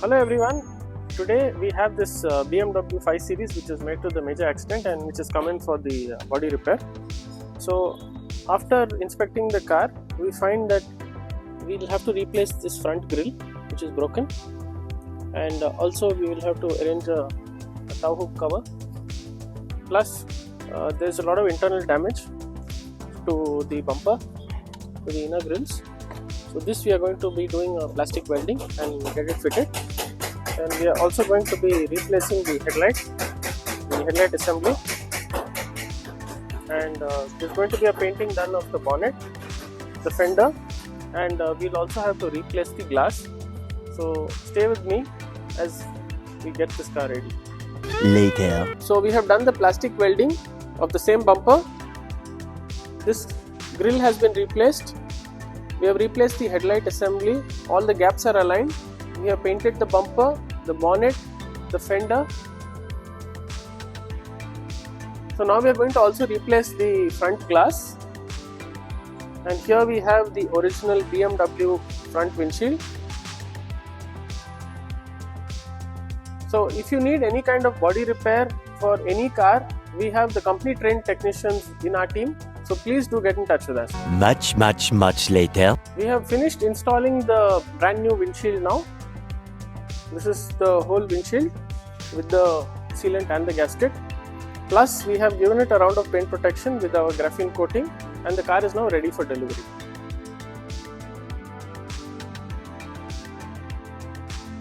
Hello everyone, today we have this BMW 5 Series which is made to the major accident and which is come in for the body repair. So after inspecting the car, we find that we will have to replace this front grille which is broken, and also we will have to arrange a tow hook cover. Plus there is a lot of internal damage to the bumper, to the inner grills. So this we are going to be doing a plastic welding and get it fitted, and we are also going to be replacing the headlight assembly, and there's going to be a painting done of the bonnet, the fender, and we'll also have to replace the glass. So stay with me as we get this car ready. Later. So we have done the plastic welding of the same bumper. This grille has been replaced. We have replaced the headlight assembly, all the gaps are aligned. We have painted the bumper, the bonnet, the fender. So now we are going to also replace the front glass. And here we have the original BMW front windshield. So if you need any kind of body repair for any car, we have the company trained technicians in our team. So please do get in touch with us. Much later. We have finished installing the brand new windshield now. This is the whole windshield with the sealant and the gasket. Plus we have given it a round of paint protection with our graphene coating, and the car is now ready for delivery.